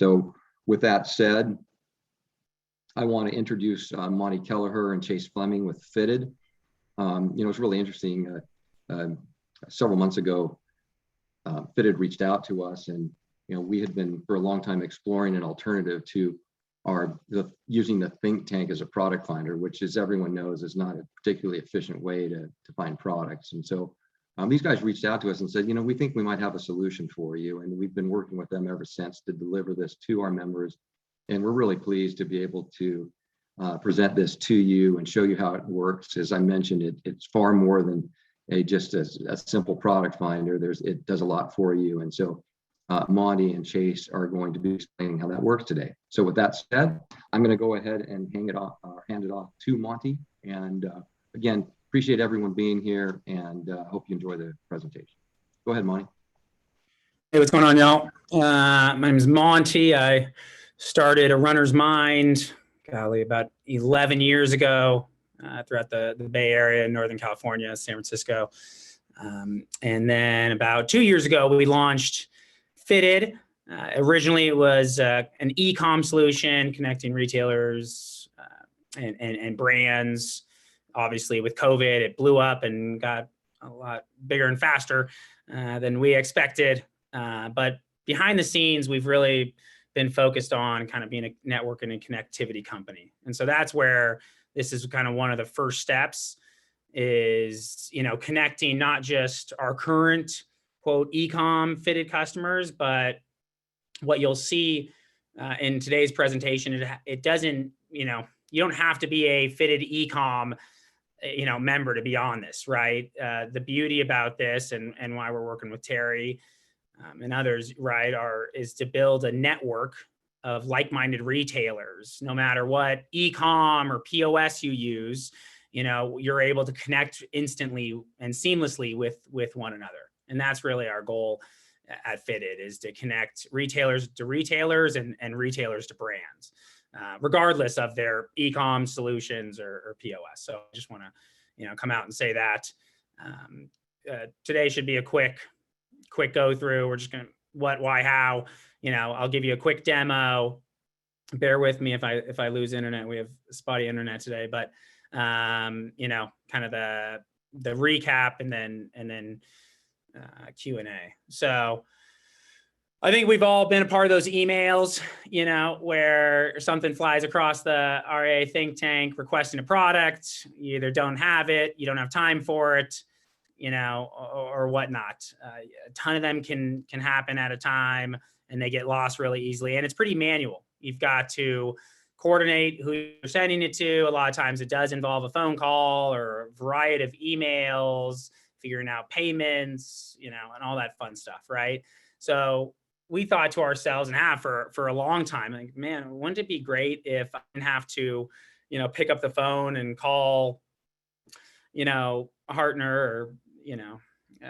So with that said, I want to introduce Monty Kelleher and Chase Fleming with Fitted. It's really interesting. Several months ago, Fitted reached out to us, and we had been for a long time exploring an alternative to using the Think Tank as a product finder, which, as everyone knows, is not a particularly efficient way to find products. And so these guys reached out to us and said, we think we might have a solution for you. And we've been working with them ever since to deliver this to our members. And we're really pleased to be able to present this to you and show you how it works. As I mentioned, it's far more than just a simple product finder. It does a lot for you. And so Monty and Chase are going to be explaining how that works today. So with that said, I'm going to go ahead and hand it off to Monty. And again, appreciate everyone being here, and hope you enjoy the presentation. Go ahead, Monty. Hey, what's going on, y'all? My name is Monty. I started A Runner's Mind, about 11 years ago throughout the Bay Area, Northern California, San Francisco. And then about 2 years ago, we launched Fitted. Originally, it was an e-com solution connecting retailers and brands. Obviously, with COVID, it blew up and got a lot bigger and faster than we expected. But behind the scenes, we've really been focused on kind of being a networking and connectivity company. And so that's where this is kind of one of the first steps is, connecting not just our current quote e-com Fitted customers, but what you'll see in today's presentation, it doesn't, you don't have to be a Fitted e-com member to be on this, right? The beauty about this and why we're working with Terry and others, right, is to build a network of like-minded retailers. No matter what e-com or POS you use, you're able to connect instantly and seamlessly with one another. And that's really our goal at Fitted, is to connect retailers to retailers and retailers to brands, regardless of their e-com solutions or POS. So I just want to, come out and say that today should be a quick go through. We're just going to what, why, how. I'll give you a quick demo. Bear with me if I lose internet. We have spotty internet today, but kind of the recap and then Q&A. So I think we've all been a part of those emails, where something flies across the RIA Think Tank requesting a product. You either don't have it, you don't have time for it, or whatnot. A ton of them can happen at a time, and they get lost really easily. And it's pretty manual. You've got to coordinate who you're sending it to. A lot of times it does involve a phone call or a variety of emails, figuring out payments, and all that fun stuff, right? So we thought to ourselves, and have for a long time, like, man, wouldn't it be great if I didn't have to, pick up the phone and call, a Hartner or,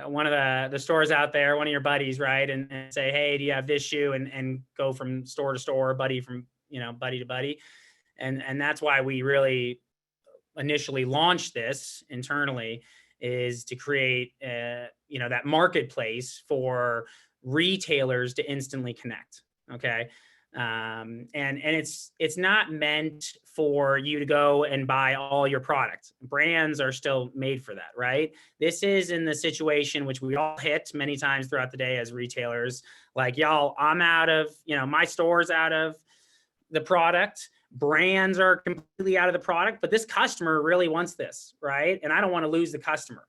one of the stores out there, one of your buddies, right? And say, hey, do you have this shoe? And go from store to store, buddy from, buddy to buddy. And that's why we really initially launched this internally, is to create, that marketplace for retailers to instantly connect. Okay. And it's not meant for you to go and buy all your products. Brands are still made for that, right? This is in the situation which we all hit many times throughout the day as retailers. Like, y'all, I'm out of, my store's out of the product. Brands are completely out of the product, but this customer really wants this, right? And I don't want to lose the customer.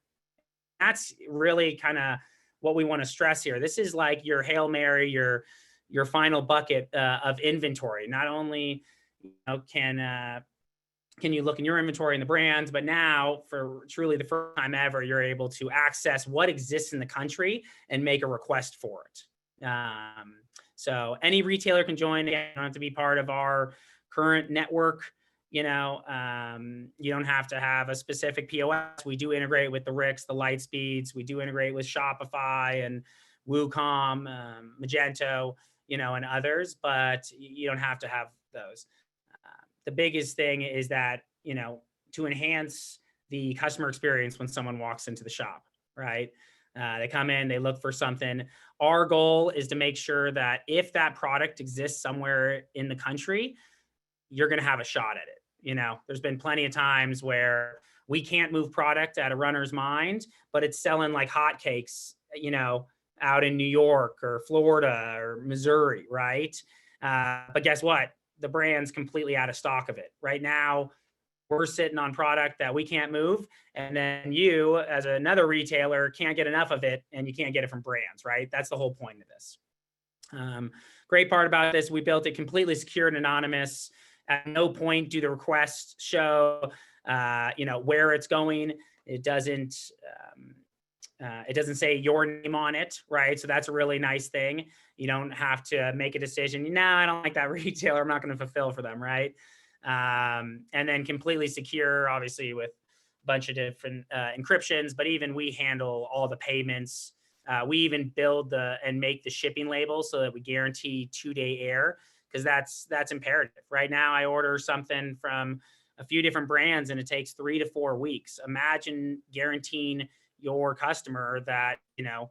That's really kind of what we want to stress here. This is like your Hail Mary, your final bucket of inventory. Not only can you look in your inventory and the brands, but now for truly the first time ever, you're able to access what exists in the country and make a request for it. So any retailer can join. You don't have to be part of our current network. You don't have to have a specific POS. We do integrate with the RICs, the Lightspeeds. We do integrate with Shopify and WooCom, Magento, and others, but you don't have to have those. The biggest thing is that, to enhance the customer experience when someone walks into the shop, right? They come in, they look for something. Our goal is to make sure that if that product exists somewhere in the country, you're going to have a shot at it. You know, there's been plenty of times where we can't move product at a runner's mind, but it's selling like hotcakes, you know, out in New York or Florida or Missouri, right? But guess what? The brand's completely out of stock of it. Right now, we're sitting on product that we can't move. And then you, as another retailer, can't get enough of it and you can't get it from brands, right? That's the whole point of this. Great part about this, we built it completely secure and anonymous. At no point do the requests show, you know, where it's going. It doesn't say your name on it, right? So that's a really nice thing. You don't have to make a decision. No, I don't like that retailer. I'm not going to fulfill for them, right? And then completely secure, obviously, with a bunch of different encryptions. But even we handle all the payments. We even build and make the shipping label so that we guarantee 2-day air, because that's imperative. Right now, I order something from a few different brands and it takes 3 to 4 weeks. Imagine guaranteeing your customer that, you know,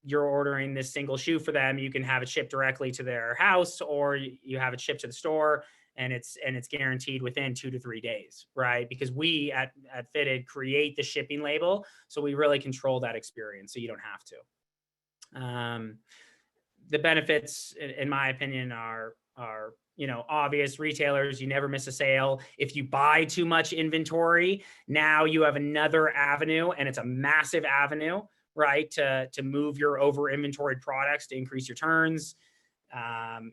you're ordering this single shoe for them, you can have it shipped directly to their house, or you have it shipped to the store, and it's guaranteed within 2 to 3 days, right? Because we at Fitted create the shipping label, so we really control that experience, so you don't have to. The benefits, in my opinion, are you know, obvious. Retailers, you never miss a sale. If you buy too much inventory, now you have another avenue, and it's a massive avenue, right, to move your over inventoried products to increase your turns.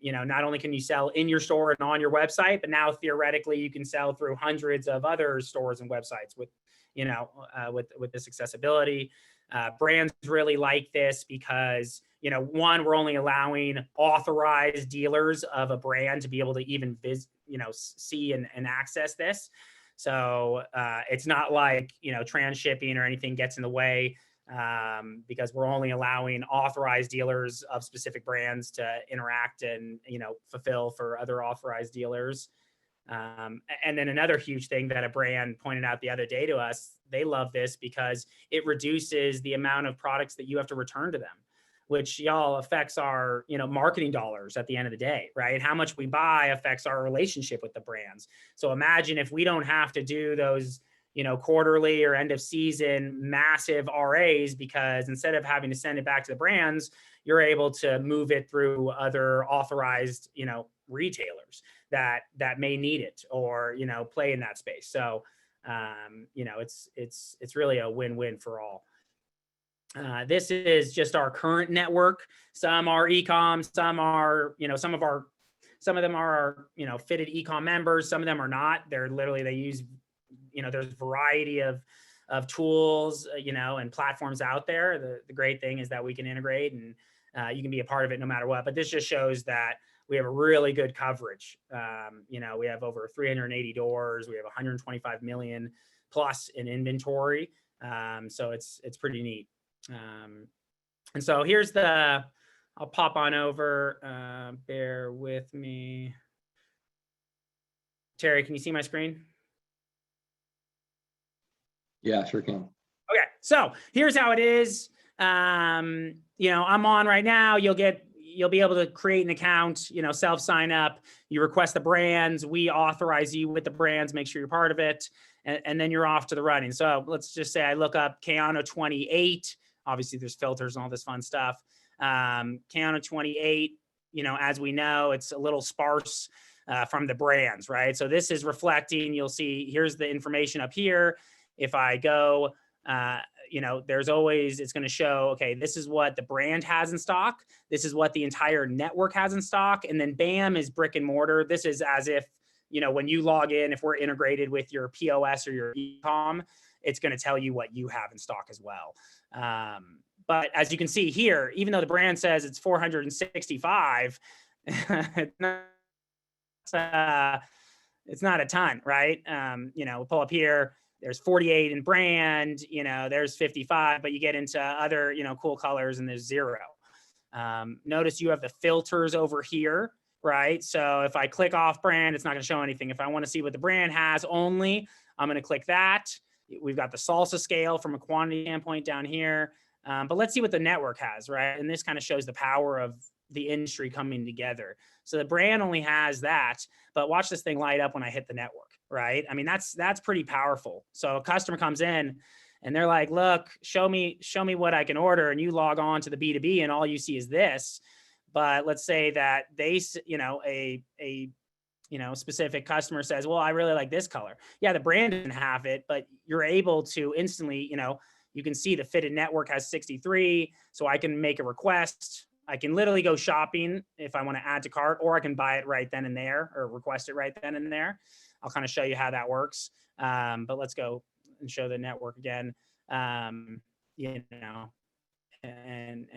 You know, not only can you sell in your store and on your website, but now theoretically you can sell through hundreds of other stores and websites with, you know, with this accessibility. Brands really like this because, you know, one, we're only allowing authorized dealers of a brand to be able to even see and access this. So it's not like, you know, trans-shipping or anything gets in the way, because we're only allowing authorized dealers of specific brands to interact and, you know, fulfill for other authorized dealers. And then another huge thing that a brand pointed out the other day to us, they love this because it reduces the amount of products that you have to return to them, which y'all affects our, you know, marketing dollars at the end of the day, right? How much we buy affects our relationship with the brands. So imagine if we don't have to do those, you know, quarterly or end of season massive RAs, because instead of having to send it back to the brands, you're able to move it through other authorized, you know, retailers that may need it or, you know, play in that space. So, you know, it's really a win-win for all. This is just our current network. Some are e-com, some are, you know, some of them are our, you know, Fitted e-com members. Some of them are not. They're literally, they use, you know, there's a variety of tools, you know, and platforms out there. The great thing is that we can integrate and you can be a part of it no matter what. But this just shows that we have a really good coverage. You know, we have over 380 doors. We have 125 million plus in inventory. So it's pretty neat. And so here's I'll pop on over, bear with me. Terry, can you see my screen? Yeah, sure can. Okay, so here's how it is. You know, I'm on right now. You'll be able to create an account, you know, self-sign up. You request the brands. We authorize you with the brands, make sure you're part of it. And then you're off to the running. So let's just say I look up Keanu 28. Obviously, there's filters and all this fun stuff. Keanu 28, you know, as we know, it's a little sparse from the brands, right? So this is reflecting, you'll see, here's the information up here. If I go, you know, there's always, it's going to show, okay, this is what the brand has in stock. This is what the entire network has in stock. And then BAM is brick and mortar. This is as if, you know, when you log in, if we're integrated with your POS or your e-com, it's going to tell you what you have in stock as well. But as you can see here, even though the brand says it's 465, it's not a ton, right? You know, we'll pull up here. There's 48 in brand, you know, there's 55, but you get into other, you know, cool colors and there's 0. Notice you have the filters over here, right? So if I click off brand, it's not going to show anything. If I want to see what the brand has only, I'm going to click that. We've got the salsa scale from a quantity standpoint down here. But let's see what the network has, right? And this kind of shows the power of the industry coming together. So the brand only has that, but watch this thing light up when I hit the network, right? I mean, that's pretty powerful. So a customer comes in and they're like, look, show me what I can order. And you log on to the B2B and all you see is this. But let's say that they, specific customer says, well, I really like this color. Yeah, the brand didn't have it, but you're able to instantly, you can see the fitted network has 63. So I can make a request. I can literally go shopping if I want to add to cart, or I can buy it right then and there or request it right then and there. I'll kind of show you how that works. But let's go and show the network again. And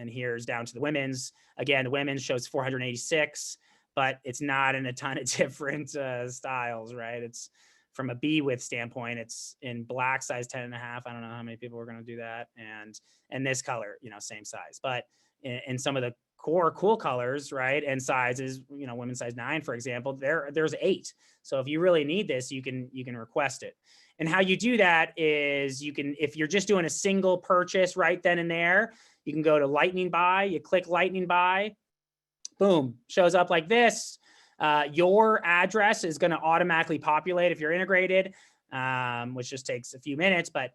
here's down to the women's. Again, the women's shows 486, but it's not in a ton of different styles, right? It's from a B width standpoint, it's in black size 10 and a half. I don't know how many people are going to do that. And this color, same size, but in some of the core cool colors, right, and sizes, women's size 9, for example, there's 8. So if you really need this, you can request it. And how you do that is if you're just doing a single purchase right then and there, you can go to lightning buy, you click lightning buy, boom, shows up like this. Your address is going to automatically populate if you're integrated, which just takes a few minutes, but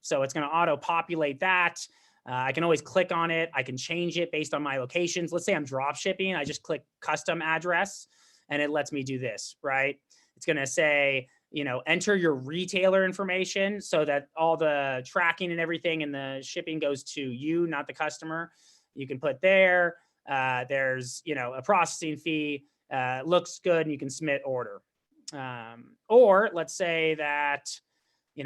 so it's going to auto populate that. I can always click on it. I can change it based on my locations. Let's say I'm drop shipping. I just click custom address and it lets me do this, right? It's going to say, enter your retailer information so that all the tracking and everything and the shipping goes to you, not the customer. You can put there. There's, a processing fee, looks good, and you can submit order. Or let's say that,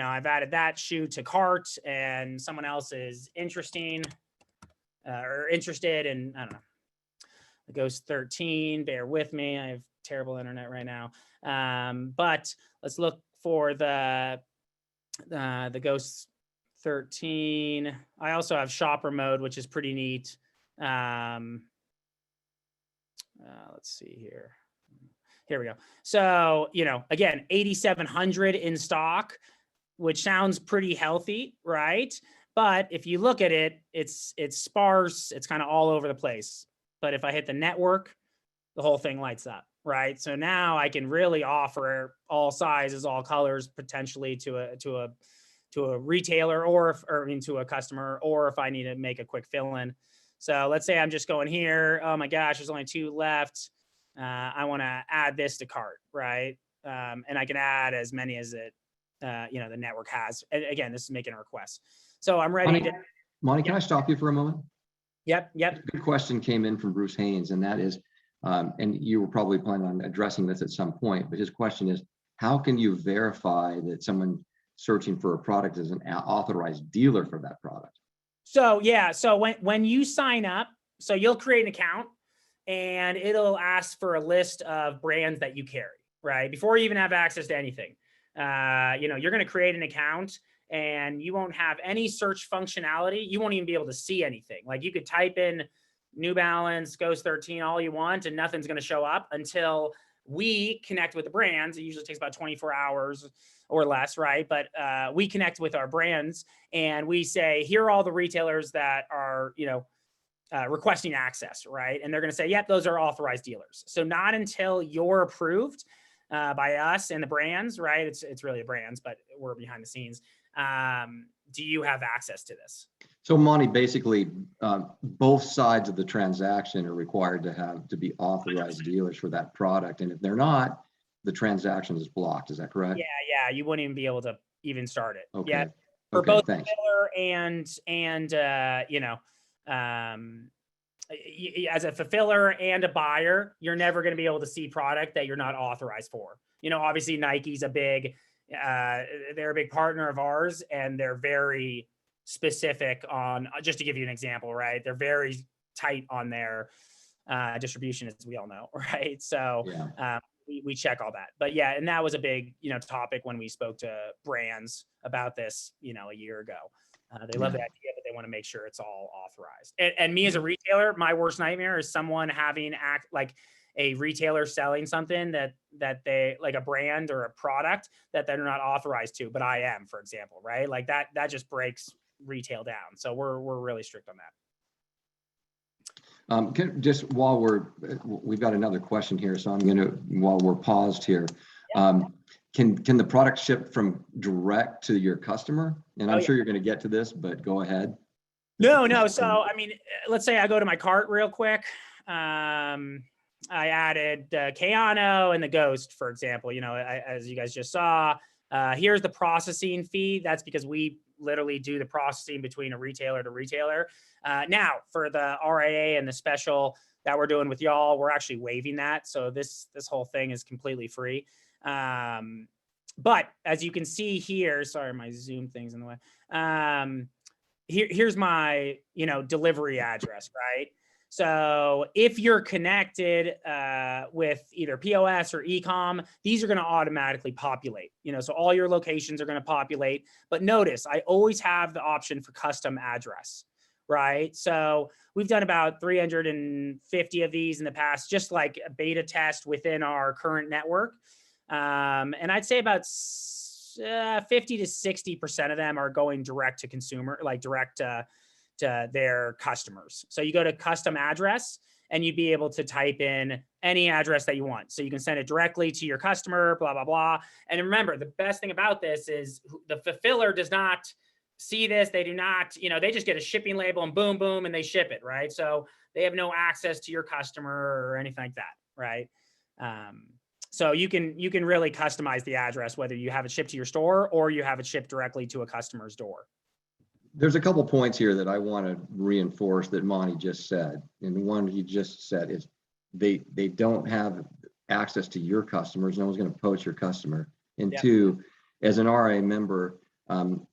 I've added that shoe to cart and someone else is interested in, I don't know, the Ghost 13, bear with me. I have terrible internet right now. But let's look for the Ghost 13. I also have shopper mode, which is pretty neat. Let's see here. Here we go. So, again, 8,700 in stock, which sounds pretty healthy, right? But if you look at it, it's sparse. It's kind of all over the place. But if I hit the network, the whole thing lights up, right? So now I can really offer all sizes, all colors, potentially to a retailer or to a customer, or if I need to make a quick fill in. So let's say I'm just going here. Oh my gosh, there's only 2 left. I want to add this to cart, right? And I can add as many as the network has. And again, this is making a request. So I'm ready to. Monty, can I stop you for a moment? Yep. Good question came in from Bruce Haynes, and that is, and you were probably planning on addressing this at some point, but his question is, how can you verify that someone searching for a product is an authorized dealer for that product? So yeah, so when you sign up, so you'll create an account and it'll ask for a list of brands that you carry, right? Before you even have access to anything. You're going to create an account and you won't have any search functionality. You won't even be able to see anything. Like you could type in New Balance, Ghost 13, all you want, and nothing's going to show up until we connect with the brands. It usually takes about 24 hours or less, right? But we connect with our brands and we say, here are all the retailers that are, requesting access, right? And they're going to say, yep, those are authorized dealers. So not until you're approved by us and the brands, right? It's really the brands, but we're behind the scenes. Do you have access to this? So Monty, basically, both sides of the transaction are required to be authorized dealers for that product, and if they're not, the transaction is blocked. Is that correct? Yeah. You wouldn't even be able to even start it. Okay. Yeah. For okay, both thanks. the fulfiller as a fulfiller and a buyer, you're never going to be able to see product that you're not authorized for. Obviously Nike's they're a big partner of ours, and they're very specific on, just to give you an example, right? They're very tight on their distribution, as we all know, right? So yeah. We check all that. But yeah, and that was a big, topic when we spoke to brands about this, a year ago. They love the idea, but they want to make sure it's all authorized. And me as a retailer, my worst nightmare is someone having like a retailer selling something that they, like a brand or a product that they're not authorized to, but I am, for example, right? Like that just breaks retail down. So we're really strict on that. Just while we've got another question here, so I'm going to, while we're paused here, can the product ship from direct to your customer? And I'm sure you're going to get to this, but go ahead. No. So, I mean, let's say I go to my cart real quick. I added Keanu and the Ghost, for example, as you guys just saw, here's the processing fee. That's because we literally do the processing between a retailer to retailer. Now for the RIA and the special that we're doing with y'all, we're actually waiving that. So this whole thing is completely free. But as you can see here, sorry, my Zoom thing's in the way. Here's my, delivery address, right? So if you're connected with either POS or e-com, these are going to automatically populate, so all your locations are going to populate. But notice, I always have the option for custom address, right? So we've done about 350 of these in the past, just like a beta test within our current network. And I'd say about 50 to 60% of them are going direct to consumer, like direct to their customers. So you go to custom address and you'd be able to type in any address that you want. So you can send it directly to your customer, blah, blah, blah. And remember, the best thing about this is the fulfiller does not see this. They do not, they just get a shipping label and boom, boom, and they ship it, right? So they have no access to your customer or anything like that, right? So you can really customize the address, whether you have it shipped to your store or you have it shipped directly to a customer's door. There's a couple points here that I want to reinforce that Monty just said. And the one he just said is they don't have access to your customers. No one's going to poach your customer. And two, as an RA member, and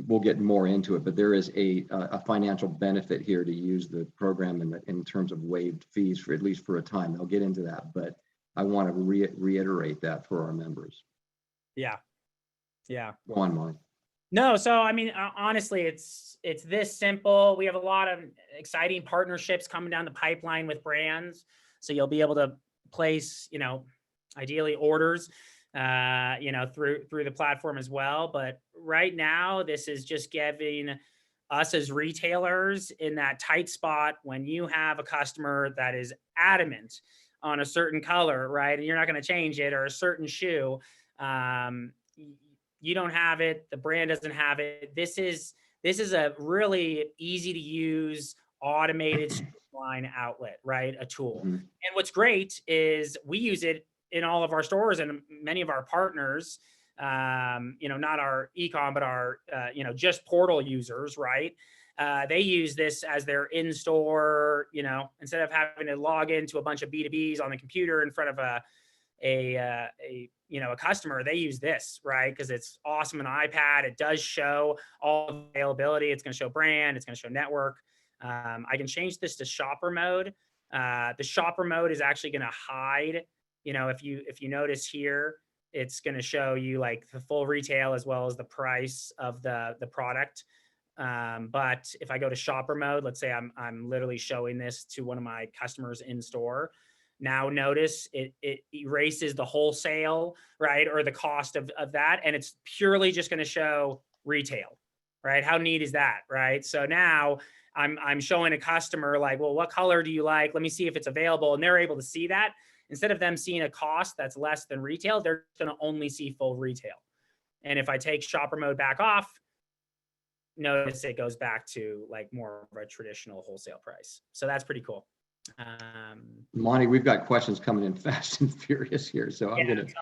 we'll get more into it, but there is a financial benefit here to use the program in terms of waived fees for at least for a time. I'll get into that, but I want to reiterate that for our members. Yeah. Go on, Monty. No, so I mean, honestly, it's this simple. We have a lot of exciting partnerships coming down the pipeline with brands. So you'll be able to place, ideally orders, through the platform as well. But right now, this is just giving us as retailers in that tight spot when you have a customer that is adamant on a certain color, right? And you're not going to change it, or a certain shoe. You don't have it, the brand doesn't have it. This is a really easy to use automated streamline outlet, right? A tool. Mm-hmm. And what's great is we use it in all of our stores and many of our partners, not our e-com, but our, just portal users, right? They use this as their in-store, instead of having to log into a bunch of B2Bs on the computer in front of a customer, they use this, right? Because it's awesome on iPad. It does show all availability. It's going to show brand. It's going to show network. I can change this to shopper mode. The shopper mode is actually going to hide, if you notice here, it's going to show you like the full retail as well as the price of the product. But if I go to shopper mode, let's say I'm literally showing this to one of my customers in store. Now notice it erases the wholesale, right? Or the cost of that. And it's purely just going to show retail, right? How neat is that, right? So now I'm showing a customer like, well, what color do you like? Let me see if it's available. And they're able to see that. Instead of them seeing a cost that's less than retail, they're going to only see full retail. And if I take shopper mode back off, notice it goes back to like more of a traditional wholesale price. So that's pretty cool. Monty, we've got questions coming in fast and furious here, so I'm gonna. Sorry,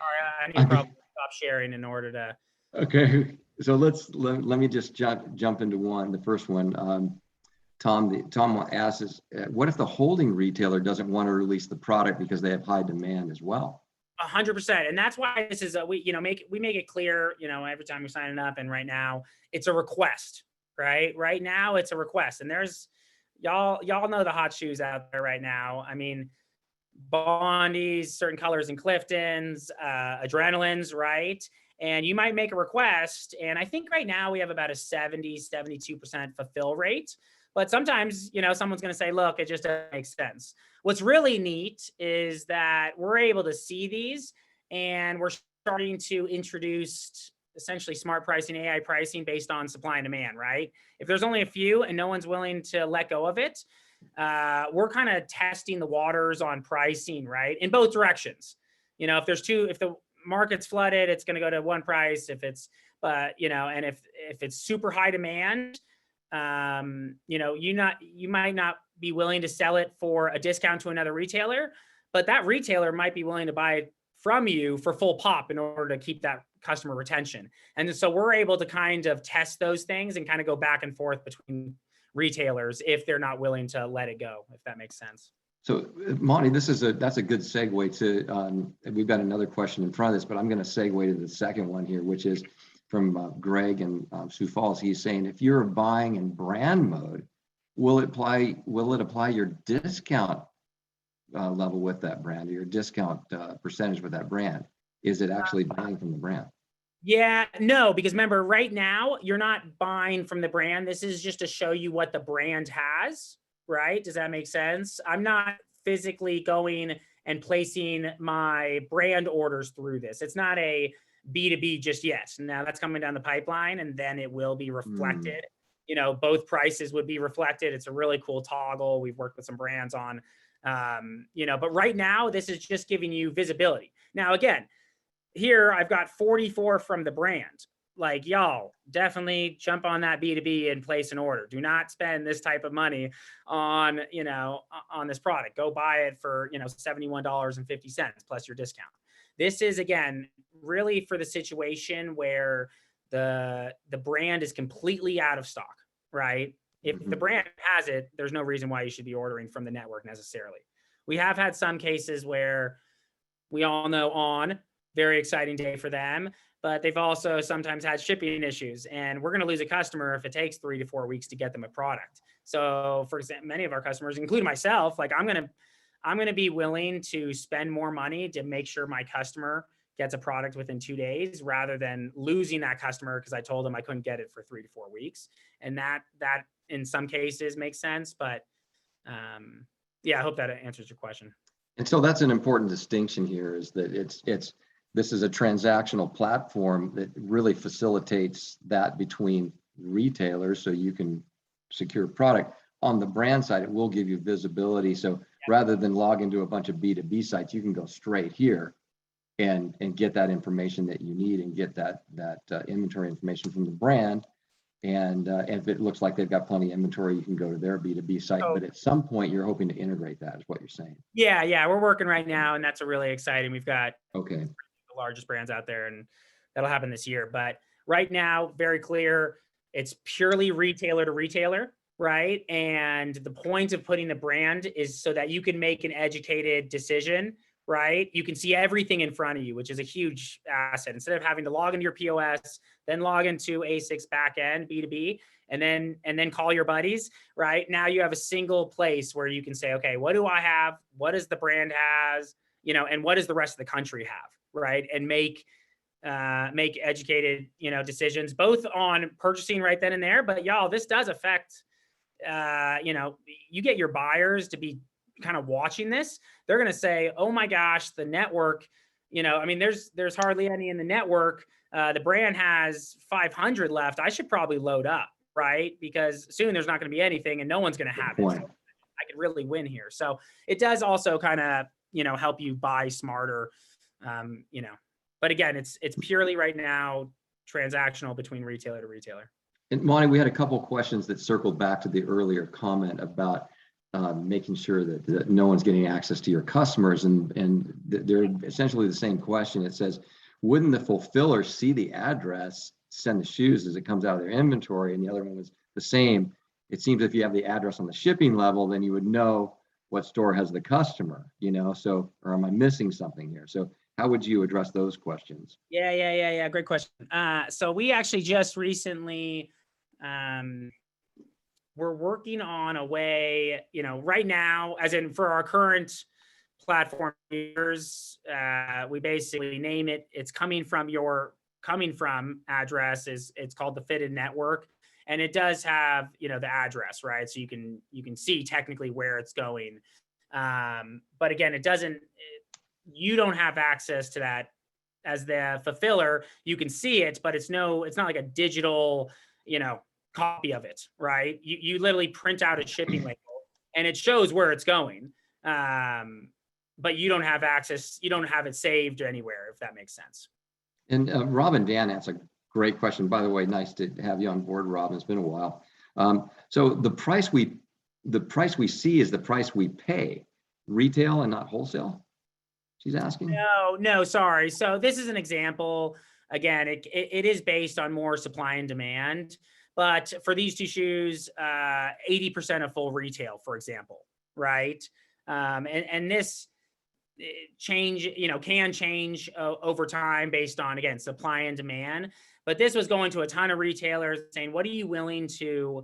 I need to probably stop sharing in order to. Okay, so let me just jump into one. The first one, Tom asks, what if the holding retailer doesn't want to release the product because they have high demand as well? 100%, and that's why this is we make it clear, every time we're signing up, and right now it's a request, right? Right now it's a request, and there's. Y'all know the hot shoes out there right now. I mean, Bondies, certain colors in Cliftons, Adrenalines, right? And you might make a request. And I think right now we have about a 72% fulfill rate. But sometimes, someone's going to say, look, it just doesn't make sense. What's really neat is that we're able to see these, and we're starting to introduce essentially smart pricing, AI pricing based on supply and demand, right? If there's only a few and no one's willing to let go of it, we're kind of testing the waters on pricing, right? In both directions. If the market's flooded, it's going to go to one price. If it's, and if it's super high demand, you might not be willing to sell it for a discount to another retailer, but that retailer might be willing to buy it from you for full pop in order to keep that customer retention. And so we're able to kind of test those things and kind of go back and forth between retailers if they're not willing to let it go, if that makes sense. So Monty, that's a good segue to, we've got another question in front of this, but I'm going to segue to the second one here, which is from Greg and Sioux Falls. He's saying, if you're buying in brand mode, will it apply your discount level with that brand, or your discount percentage with that brand? Is it actually buying from the brand? Yeah, no, because remember, right now, you're not buying from the brand. This is just to show you what the brand has, right? Does that make sense? I'm not physically going and placing my brand orders through this. It's not a B2B just yet. Now that's coming down the pipeline, and then it will be reflected. Both prices would be reflected. It's a really cool toggle. We've worked with some brands on, but right now, this is just giving you visibility. Now, again, here I've got 44 from the brand. Like, y'all, definitely jump on that B2B and place an order. Do not spend this type of money on, on this product. Go buy it for, $71.50 plus your discount. This is, again, really for the situation where the brand is completely out of stock, right? If the brand has it, there's no reason why you should be ordering from the network necessarily. We have had some cases where we all know very exciting day for them, but they've also sometimes had shipping issues, and we're going to lose a customer if it takes 3 to 4 weeks to get them a product. So for example, many of our customers, including myself, like I'm going to be willing to spend more money to make sure my customer gets a product within 2 days rather than losing that customer because I told them I couldn't get it for 3 to 4 weeks. And that in some cases makes sense, but I hope that answers your question. And so that's an important distinction here, is that this is a transactional platform that really facilitates that between retailers, so you can secure product. On the brand side, it will give you visibility. So rather than log into a bunch of B2B sites, you can go straight here and get that information that you need and get that inventory information from the brand. And if it looks like they've got plenty of inventory, you can go to their B2B site. But at some point, you're hoping to integrate that, is what you're saying. Yeah, we're working right now, and that's a really exciting. We've got the largest brands out there, and that'll happen this year. But right now, very clear, it's purely retailer to retailer, right? And the point of putting the brand is so that you can make an educated decision, right? You can see everything in front of you, which is a huge asset. Instead of having to log into your POS, then log into A6 backend B2B, and then call your buddies, right? Now you have a single place where you can say, okay, what do I have? What does the brand has? And what does the rest of the country have, right? And make educated, decisions, both on purchasing right then and there. But y'all, this does affect, you get your buyers to be kind of watching this. They're going to say, oh my gosh, the network, there's hardly any in the network. The brand has 500 left. I should probably load up, right? Because soon there's not going to be anything and no one's going to have it. So I could really win here. So it does also kind of, help you buy smarter, but again, it's purely right now transactional between retailer to retailer. And Monty, we had a couple of questions that circled back to the earlier comment about making sure that no one's getting access to your customers, and they're essentially the same question. It says, wouldn't the fulfiller see the address, send the shoes as it comes out of their inventory? And the other one was the same. It seems if you have the address on the shipping level, then you would know what store has the customer, so, or am I missing something here? So how would you address those questions? Yeah. Great question. So we actually just recently, we're working on a way, right now, as in for our current platform users, we basically name it, it's coming from address it's called the fitted network. And it does have, the address, right? So you can see technically where it's going. But again, you don't have access to the fulfiller, you can see it, but it's not like a digital, copy of it, right? You literally print out a shipping label and it shows where it's going. But you don't have access, you don't have it saved anywhere, if that makes sense. And Rob and Dan, that's a great question. By the way, nice to have you on board, Rob. It's been a while. So the price we see is the price we pay, retail and not wholesale. She's asking. No, sorry. So this is an example. Again, it is based on more supply and demand. But for these two shoes, 80% of full retail, for example, right? And this change, can change over time based on, again, supply and demand. But this was going to a ton of retailers saying, what are you willing to,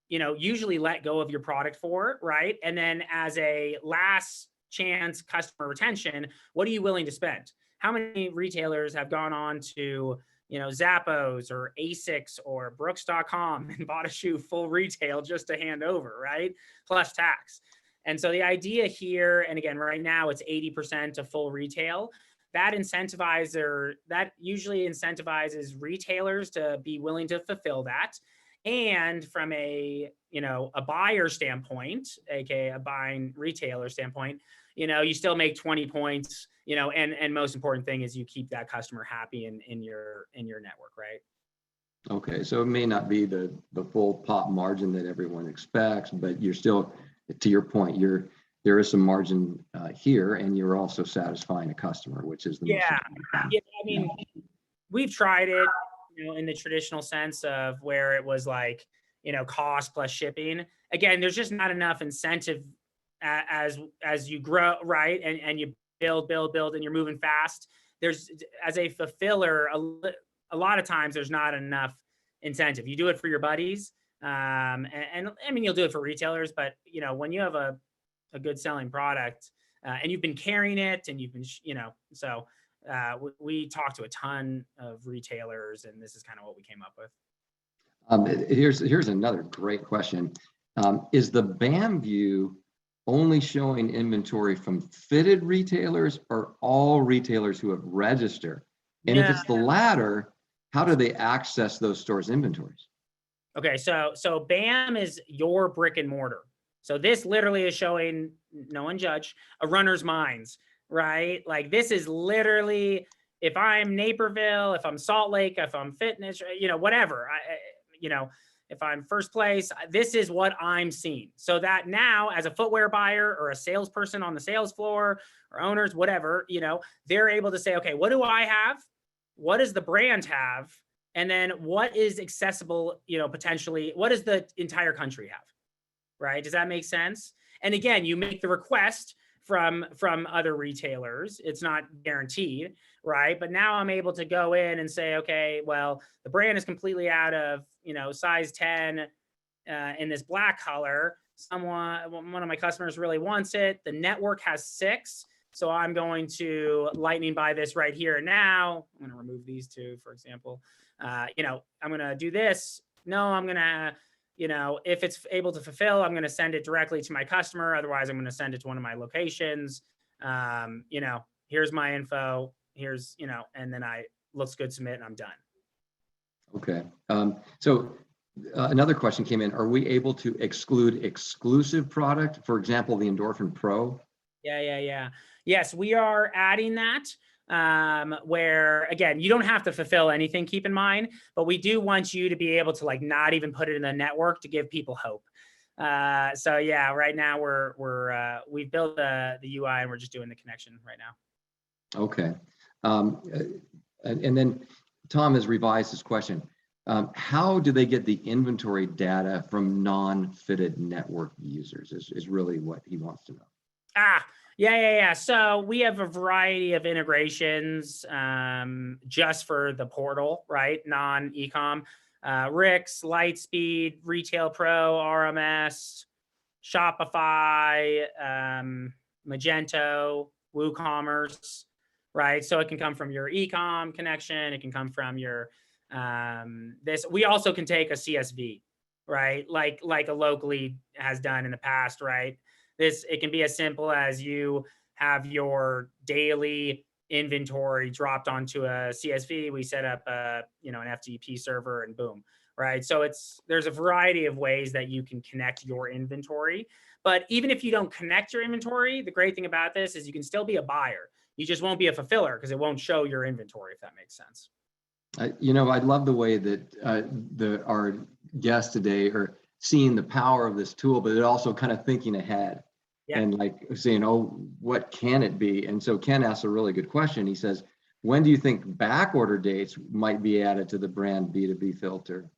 usually let go of your product for, right? And then as a last chance customer retention, what are you willing to spend? How many retailers have gone on to, Zappos or ASICS or Brooks.com and bought a shoe full retail just to hand over, right? Plus tax. And so the idea here, and again, right now it's 80% of full retail. That usually incentivizes retailers to be willing to fulfill that. And from a buyer standpoint, aka a buying retailer standpoint, you still make 20 points, and most important thing is you keep that customer happy in your network, right? Okay, so it may not be the full pop margin that everyone expects, but you're still, to your point, there is some margin here, and you're also satisfying a customer, which is the most important thing. I mean, we've tried it, in the traditional sense of where it was like, cost plus shipping. Again, there's just not enough incentive as you grow, right? And you build, and you're moving fast. There's, as a fulfiller, a lot of times there's not enough incentive. You do it for your buddies. And I mean, you'll do it for retailers, but when you have a good selling product and you've been carrying it and you've been, so we talked to a ton of retailers, and this is kind of what we came up with. Here's another great question. Is the BAM view only showing inventory from fitted retailers or all retailers who have registered? And if it's the latter, how do they access those stores' inventories? Okay, so BAM is your brick and mortar. So this literally is showing, no one judge, a runner's minds, right? Like this is literally, if I'm Naperville, if I'm Salt Lake, if I'm Fitness, whatever, if I'm First Place, this is what I'm seeing. So that now as a footwear buyer or a salesperson on the sales floor or owners, whatever, they're able to say, okay, what do I have? What does the brand have? And then what is accessible, potentially, what does the entire country have, right? Does that make sense? And again, you make the request from other retailers. It's not guaranteed, right? But now I'm able to go in and say, okay, well, the brand is completely out of, size 10 in this black color. One of my customers really wants it. The network has 6. So I'm going to lightning buy this right here and now. I'm going to remove these two, for example. I'm going to do this. No, I'm going to, if it's able to fulfill, I'm going to send it directly to my customer. Otherwise, I'm going to send it to one of my locations. Here's my info. Here's, and then looks good, submit, and I'm done. Okay. So another question came in. Are we able to exclude exclusive product? For example, the Endorphin Pro? Yeah. Yes, we are adding that. Where again, you don't have to fulfill anything, keep in mind, but we do want you to be able to not even put it in the network to give people hope. So yeah, right now we've built the UI and we're just doing the connection right now. Okay. And then Tom has revised his question. How do they get the inventory data from non-fitted network users is really what he wants to know. Yeah. So we have a variety of integrations just for the portal, right? Non-ecom, Rix, Lightspeed, Retail Pro, RMS, Shopify, Magento, WooCommerce, right? So it can come from your ecom connection. It can come from your this. We also can take a CSV, right? Like a Locally has done in the past, right? It can be as simple as you have your daily inventory dropped onto a CSV. We set up a, an FTP server, and boom, right? So there's a variety of ways that you can connect your inventory. But even if you don't connect your inventory, the great thing about this is you can still be a buyer. You just won't be a fulfiller because it won't show your inventory, if that makes sense. I love the way that our guests today are seeing the power of this tool, but they're also kind of thinking ahead. Yeah. And like saying, oh, what can it be? And so Ken asked a really good question. He says, when do you think back order dates might be added to the brand B2B filter?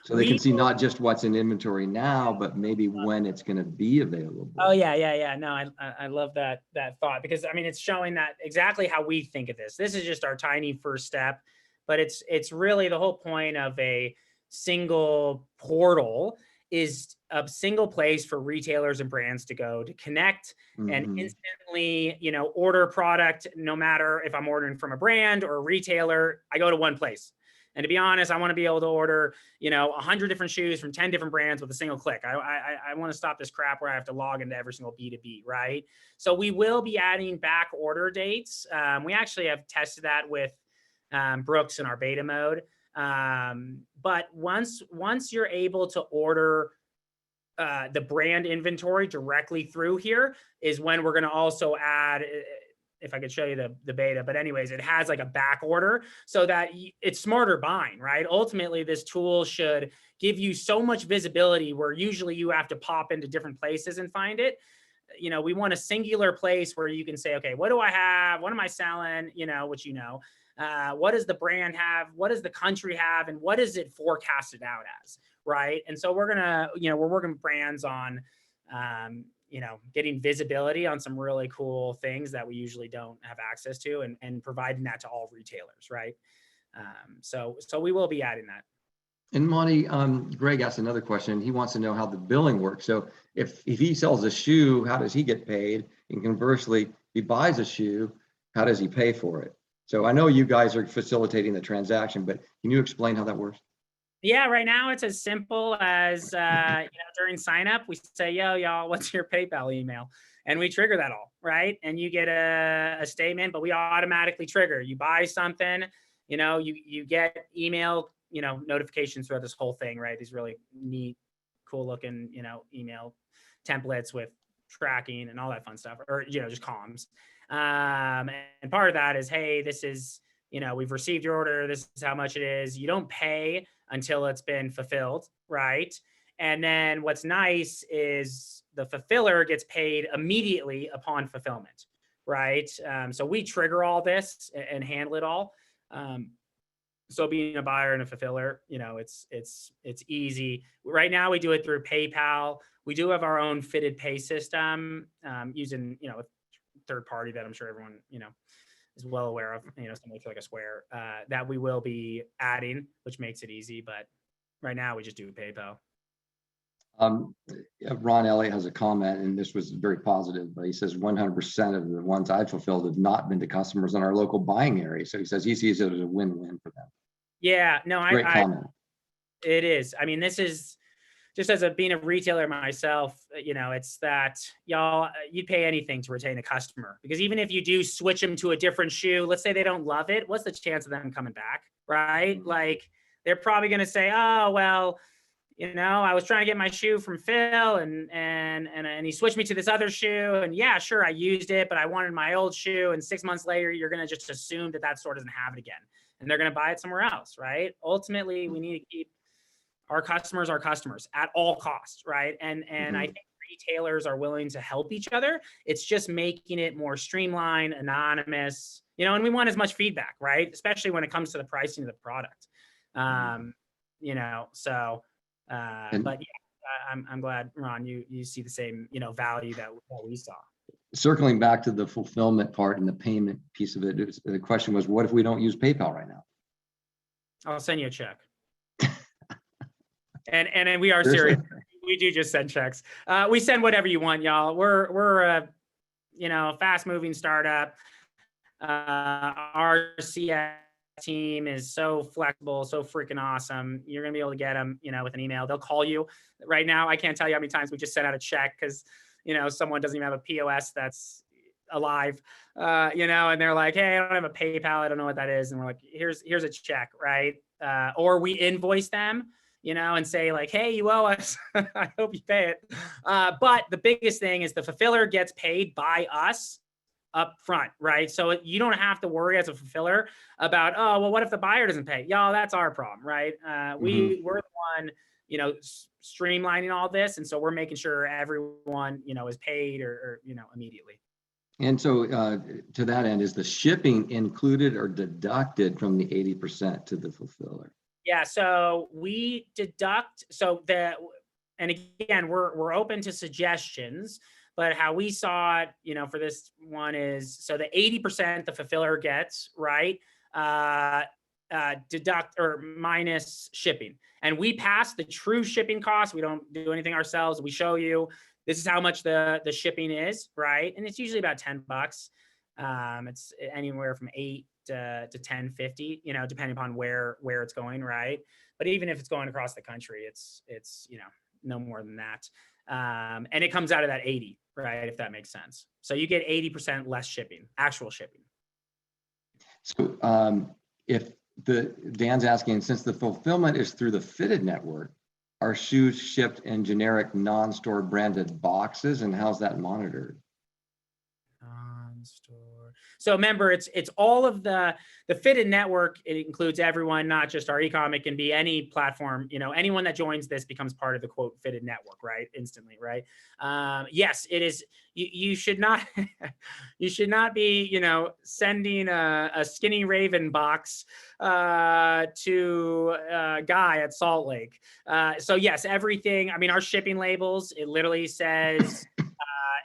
So they can see not just what's in inventory now, but maybe when it's going to be available. Oh yeah. No, I love that thought, because I mean, it's showing that exactly how we think of this. This is just our tiny first step, but it's really the whole point of a single portal is a single place for retailers and brands to go to connect and instantly, order product. No matter if I'm ordering from a brand or a retailer, I go to one place. And to be honest, I want to be able to order, 100 different shoes from 10 different brands with a single click. I want to stop this crap where I have to log into every single B2B, right? So we will be adding back order dates. We actually have tested that with Brooks in our beta mode. But once you're able to order the brand inventory directly through here is when we're going to also add, if I could show you the beta, but anyways, it has like a back order so that it's smarter buying, right? Ultimately, this tool should give you so much visibility where usually you have to pop into different places and find it. We want a singular place where you can say, okay, what do I have? What am I selling? What does the brand have? What does the country have? And what is it forecasted out as, right? And so we're working with brands on, getting visibility on some really cool things that we usually don't have access to, and providing that to all retailers, right? So we will be adding that. And Monty, Greg asked another question. He wants to know how the billing works. So if he sells a shoe, how does he get paid? And conversely, if he buys a shoe, how does he pay for it? So I know you guys are facilitating the transaction, but can you explain how that works? Yeah, right now it's as simple as during sign up, we say, yo, y'all, what's your PayPal email? And we trigger that all, right? And you get a statement, but we automatically trigger. You buy something, you get email, notifications throughout this whole thing, right? These really neat, cool looking, email templates with tracking and all that fun stuff, or, just comms. And part of that is, hey, this is, we've received your order. This is how much it is. You don't pay until it's been fulfilled, right? And then what's nice is the fulfiller gets paid immediately upon fulfillment, right? So we trigger all this and handle it all. So being a buyer and a fulfiller, it's easy. Right now we do it through PayPal. We do have our own fitted pay system using, a third party that I'm sure everyone, is well aware of, something like a Square that we will be adding, which makes it easy. But right now we just do PayPal. Ron Elliott has a comment, and this was very positive, but he says 100% of the ones I've fulfilled have not been to customers in our local buying area. So he says he sees it as a win-win for them. Yeah, no, Great comment. It is. I mean, this is just as being a retailer myself, it's that y'all, you'd pay anything to retain a customer, because even if you do switch them to a different shoe, let's say they don't love it, what's the chance of them coming back, right? Like they're probably going to say, oh, well, I was trying to get my shoe from Phil and he switched me to this other shoe, and yeah, sure, I used it, but I wanted my old shoe. And 6 months later, you're going to just assume that store doesn't have it again, and they're going to buy it somewhere else, right? Ultimately, we need to keep our customers at all costs, right? And I think retailers are willing to help each other. It's just making it more streamlined, anonymous, and we want as much feedback, right? Especially when it comes to the pricing of the product. But yeah, I'm glad, Ron, you see the same, value that we saw. Circling back to the fulfillment part and the payment piece of it, the question was, what if we don't use PayPal right now? I'll send you a check. And we are serious. We do just send checks. We send whatever you want, y'all. We're a fast moving startup. Our CS team is so flexible, so freaking awesome. You're gonna be able to get them, with an email. They'll call you. Right now, I can't tell you how many times we just sent out a check because, someone doesn't even have a POS that's alive, and they're like, hey, I don't have a PayPal. I don't know what that is. And we're like, here's a check, right? Or we invoice them, and say like, hey, you owe us. I hope you pay it. But the biggest thing is the fulfiller gets paid by us up front, right? So you don't have to worry as a fulfiller about, oh, well, what if the buyer doesn't pay? Y'all, that's our problem, right? We're the one, streamlining all this. And so we're making sure everyone, is paid or immediately. And so to that end, is the shipping included or deducted from the 80% to the fulfiller? Yeah, so we deduct, and again, we're open to suggestions, but how we saw it, for this one is, so the 80% the fulfiller gets, right? Deduct or minus shipping. And we pass the true shipping cost. We don't do anything ourselves. We show you, this is how much the shipping is, right? And it's usually about $10. It's anywhere from 8 to 10.50, depending upon where it's going, right? But even if it's going across the country, it's no more than that. And it comes out of that 80, right? If that makes sense. So you get 80% less shipping, actual shipping. So if Dan's asking, since the fulfillment is through the fitted network, are shoes shipped in generic non-store branded boxes, and how's that monitored? Non-store. So remember, it's all of the fitted network. It includes everyone, not just our e-com. It can be any platform. Anyone that joins this becomes part of the quote fitted network, right? Instantly, right? Yes, it is. You should not you should not be sending a Skinny Raven box to a guy at Salt Lake. So yes, everything. I mean, our shipping labels, it literally says.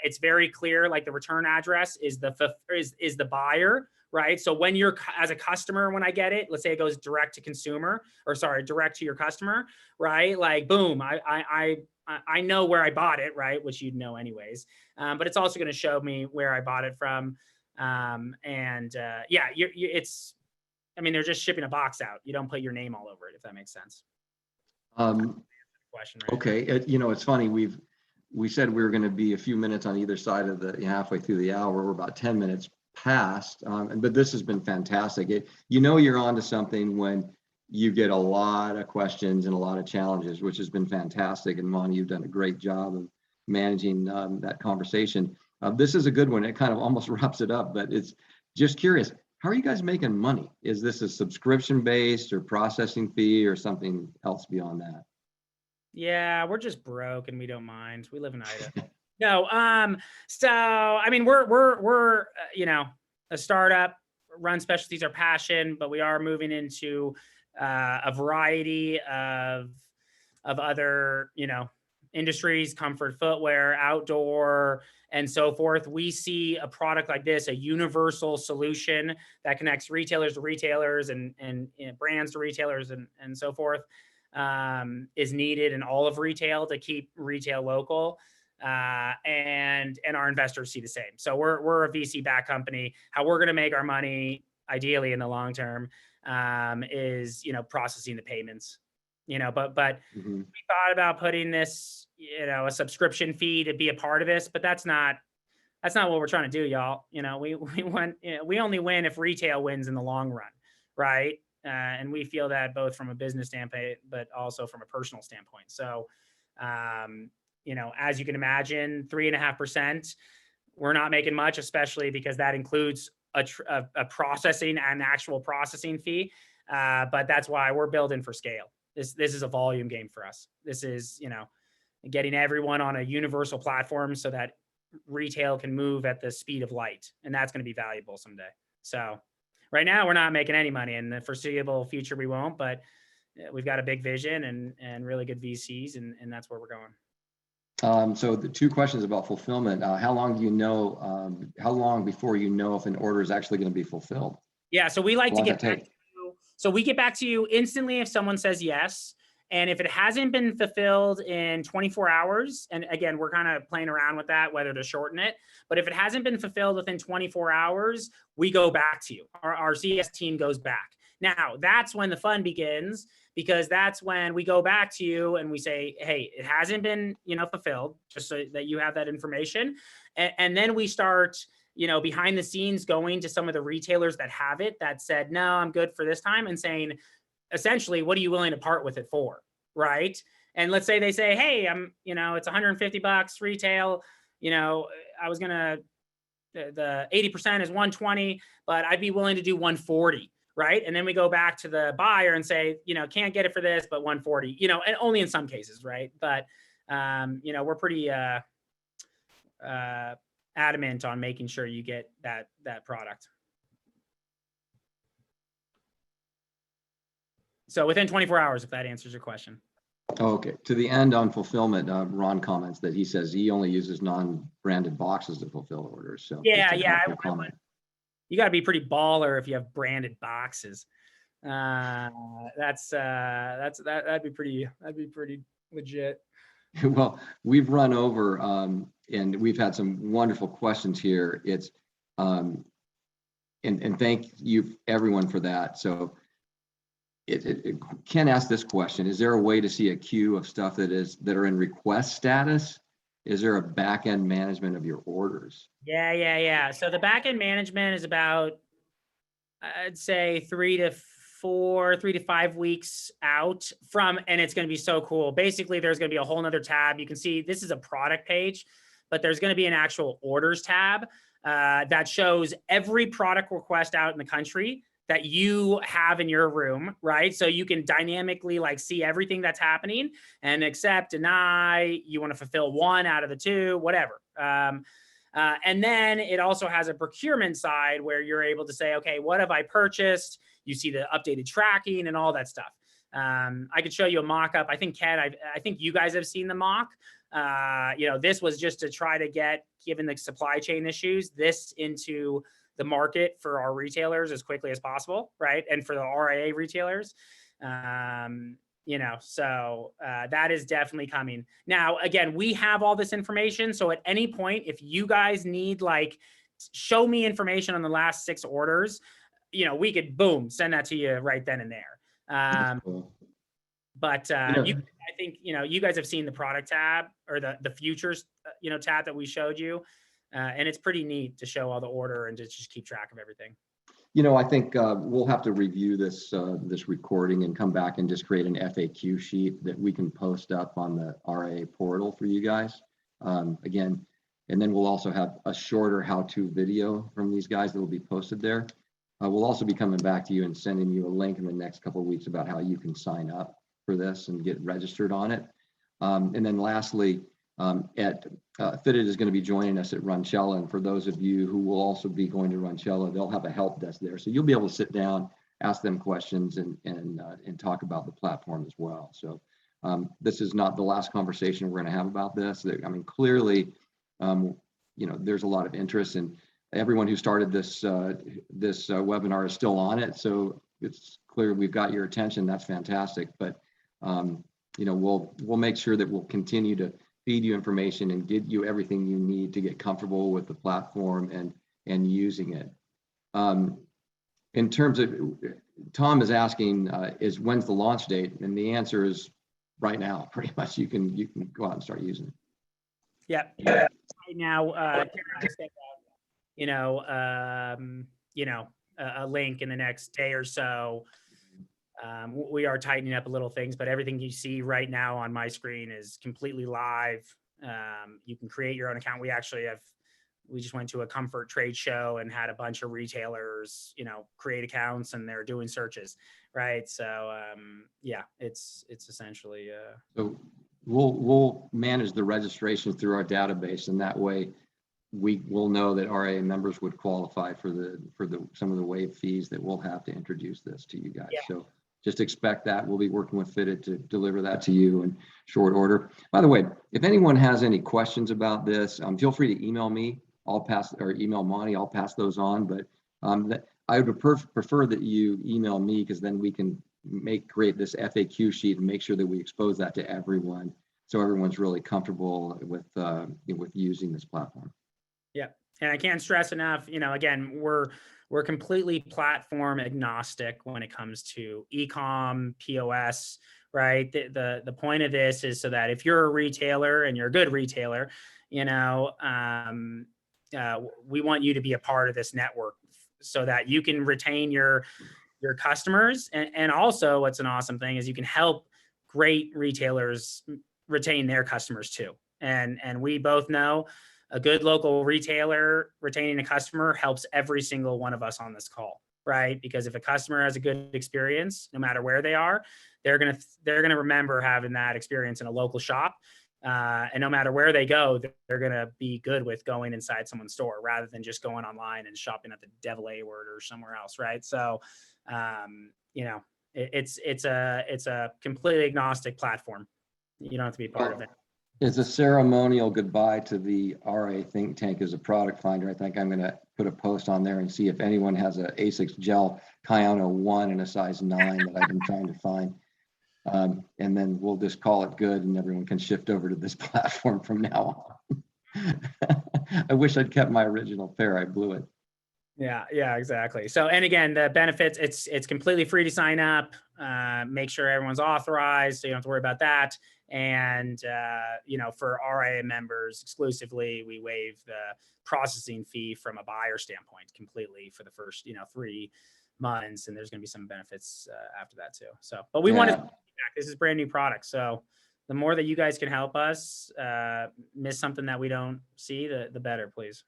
It's very clear, like the return address is the buyer, right? So when you're, as a customer, when I get it, let's say it goes direct to consumer, or sorry, direct to your customer, right? Like, boom, I know where I bought it, right? Which you'd know anyways. But it's also going to show me where I bought it from. Yeah, it's, I mean, they're just shipping a box out. You don't put your name all over it, if that makes sense. Question, right? Okay, it's funny. We said we were going to be a few minutes on either side of the halfway through the hour. We're about 10 minutes past, but this has been fantastic. You're onto something when you get a lot of questions and a lot of challenges, which has been fantastic. And Monty, you've done a great job of managing that conversation. This is a good one. It kind of almost wraps it up, but it's just curious. How are you guys making money? Is this a subscription based or processing fee or something else beyond that? Yeah, we're just broke and we don't mind. We live in Idaho. No, so I mean, we're a startup, run specialties our passion, but we are moving into a variety of other industries, comfort footwear, outdoor, and so forth. We see a product like this, a universal solution that connects retailers to retailers and brands to retailers and so forth. Is needed in all of retail to keep retail local, and our investors see the same. So we're a VC-backed company. How we're going to make our money, ideally in the long term, is processing the payments. But we thought about putting this, a subscription fee to be a part of this, but that's not what we're trying to do, y'all. We only win if retail wins in the long run, right? And we feel that both from a business standpoint, but also from a personal standpoint. So, as you can imagine, 3.5%, we're not making much, especially because that includes a processing and actual processing fee. But that's why we're building for scale. This is a volume game for us. This is, getting everyone on a universal platform so that retail can move at the speed of light. And that's going to be valuable someday. So, right now, we're not making any money. In the foreseeable future, we won't, but we've got a big vision and really good VCs, and that's where we're going. So the two questions about fulfillment. How long how long before you know if an order is actually going to be fulfilled? Yeah, so we like to get back to you. So we get back to you instantly if someone says yes. And if it hasn't been fulfilled in 24 hours, and again, we're kind of playing around with that, whether to shorten it, but if it hasn't been fulfilled within 24 hours, we go back to you. Our CS team goes back. Now, that's when the fun begins, because that's when we go back to you and we say, hey, it hasn't been, fulfilled, just so that you have that information. And then we start, behind the scenes going to some of the retailers that have it that said, no, I'm good for this time, and saying, essentially, what are you willing to part with it for? Right. And let's say they say, hey, it's $150 retail. I was going to, the 80% is 120, but I'd be willing to do 140. Right. And then we go back to the buyer and say, can't get it for this, but 140, and only in some cases. Right. But, we're pretty, adamant on making sure you get that product. So within 24 hours, if that answers your question. Okay. To the end on fulfillment, Ron comments that he says he only uses non-branded boxes to fulfill orders. So yeah. You got to be pretty baller if you have branded boxes. That'd be pretty legit. Well, we've run over and we've had some wonderful questions here. It's and thank you everyone for that. So Ken asked this question: is there a way to see a queue of stuff that are in request status? Is there a back end management of your orders? Yeah. So the back end management is about, I'd say 3 to 5 weeks out from, and it's going to be so cool. Basically, there's going to be a whole nother tab. You can see this is a product page, but there's going to be an actual orders tab that shows every product request out in the country that you have in your room, right? So you can dynamically see everything that's happening and accept, deny, you want to fulfill 1 out of the 2, whatever. And then it also has a procurement side where you're able to say, okay, what have I purchased? You see the updated tracking and all that stuff. I could show you a mock-up. I think, Ken, I think you guys have seen the mock. This was just to try to get, given the supply chain issues, this into the market for our retailers as quickly as possible, right? And for the RIA retailers, so that is definitely coming. Now, again, we have all this information. So at any point, if you guys need show me information on the last 6 orders, we could send that to you right then and there. Cool. But I think, you guys have seen the product tab or the futures, tab that we showed you. And it's pretty neat to show all the order and to just keep track of everything. I think we'll have to review this recording and come back and just create an FAQ sheet that we can post up on the RIA portal for you guys. Again, and then we'll also have a shorter how-to video from these guys that will be posted there. We'll also be coming back to you and sending you a link in the next couple of weeks about how you can sign up for this and get registered on it. And then lastly, Fitted is going to be joining us at Runchella, and for those of you who will also be going to Runchella, they'll have a help desk there, so you'll be able to sit down, ask them questions, and talk about the platform as well. So this is not the last conversation we're going to have about this. I mean, clearly, there's a lot of interest, and everyone who started this webinar is still on it, so it's clear we've got your attention. That's fantastic, but we'll make sure that we'll continue to feed you information and get you everything you need to get comfortable with the platform and using it. In terms of, Tom is asking, is when's the launch date? And the answer is right now. Pretty much, you can go out and start using it. Yeah. Right now, a link in the next day or so. We are tightening up little things, but everything you see right now on my screen is completely live. You can create your own account. We just went to a comfort trade show and had a bunch of retailers, create accounts, and they're doing searches, right? So it's essentially. So we'll manage the registration through our database, and that way we will know that RIA members would qualify for some of the waived fees that we'll have to introduce this to you guys. Yeah. So just expect that. We'll be working with Fitted to deliver that to you in short order. By the way, if anyone has any questions about this, feel free to email me. Or email Monty. I'll pass those on. But I would prefer that you email me, because then we can create this FAQ sheet and make sure that we expose that to everyone, so everyone's really comfortable with using this platform. Yeah, and I can't stress enough. Again, we're completely platform agnostic when it comes to e-com, POS, right? The point of this is so that if you're a retailer and you're a good retailer, we want you to be a part of this network so that you can retain your customers. And also what's an awesome thing is you can help great retailers retain their customers too. And we both know a good local retailer retaining a customer helps every single one of us on this call, right? Because if a customer has a good experience, no matter where they are, they're gonna remember having that experience in a local shop. And no matter where they go, they're gonna be good with going inside someone's store rather than just going online and shopping at the Devil A Word or somewhere else, right? So, you know, it's a completely agnostic platform. You don't have to be part of it. It's a ceremonial goodbye to the RIA Think Tank as a product finder. I think I'm going to put a post on there and see if anyone has a ASICS gel Kayano 1 in a size 9 that I've been trying to find. And then we'll just call it good and everyone can shift over to this platform from now on. I wish I'd kept my original pair. I blew it. Yeah, exactly. So, and again, the benefits, it's completely free to sign up. Make sure everyone's authorized, so you don't have to worry about that. And, you know, for RIA members exclusively, we waive the processing fee from a buyer standpoint completely for the first, 3 months. And there's going to be some benefits after that too. So, but we want to back. This is brand new product. So the more that you guys can help us miss something that we don't see, the better, please.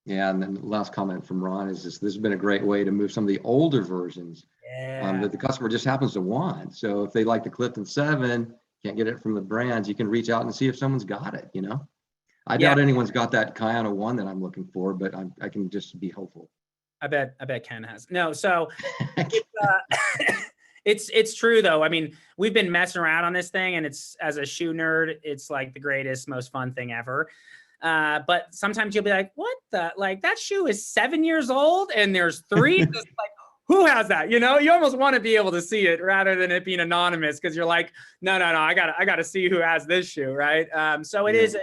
Yeah, and then the last comment from Ron is this has been a great way to move some of the older versions that the customer just happens to want. So if they like the Clifton 7, can't get it from the brands, you can reach out and see if someone's got it, I doubt anyone's got that Kayano 1 that I'm looking for, but I can just be hopeful. I bet Ken has. No, so it's true though. I mean, we've been messing around on this thing and it's, as a shoe nerd, it's like the greatest, most fun thing ever. But sometimes you'll be like, what the, like that shoe is 7 years old and there's 3, just like, who has that? You almost want to be able to see it rather than it being anonymous. Cause you're like, no, I gotta see who has this shoe. Right. So it is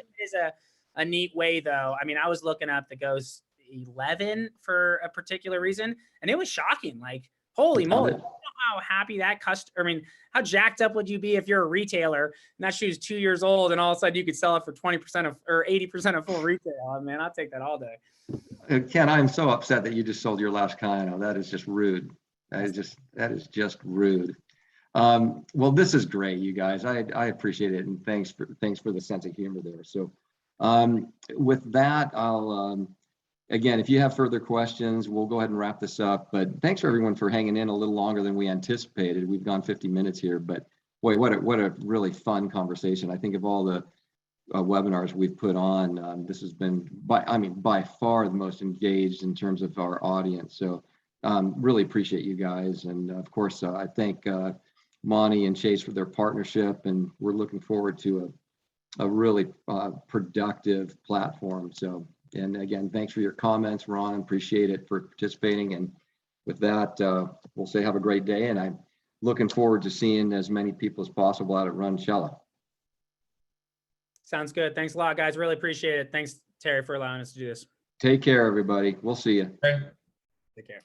a neat way though. I mean, I was looking up the Ghost 11 for a particular reason and it was shocking. Like, holy moly. You know how happy that how jacked up would you be if you're a retailer and that shoe's 2 years old and all of a sudden you could sell it for 20% or 80% of full retail? Oh, man, I'll take that all day. Ken, I'm so upset that you just sold your last Kayano. That is just rude. That is just rude. Well, this is great, you guys. I appreciate it, and thanks for the sense of humor there. So, with that, I'll again, if you have further questions, we'll go ahead and wrap this up. But thanks for everyone for hanging in a little longer than we anticipated. We've gone 50 minutes here, but boy, what a really fun conversation. I think of all the webinars we've put on, this has been by far the most engaged in terms of our audience. So really appreciate you guys. And of course, I thank Monty and Chase for their partnership, and we're looking forward to a really productive platform. So, and again, thanks for your comments, Ron. Appreciate it for participating. And with that, we'll say have a great day. And I'm looking forward to seeing as many people as possible out at Runchella. Sounds good. Thanks a lot, guys. Really appreciate it. Thanks, Terry, for allowing us to do this. Take care, everybody. We'll see you. Take care.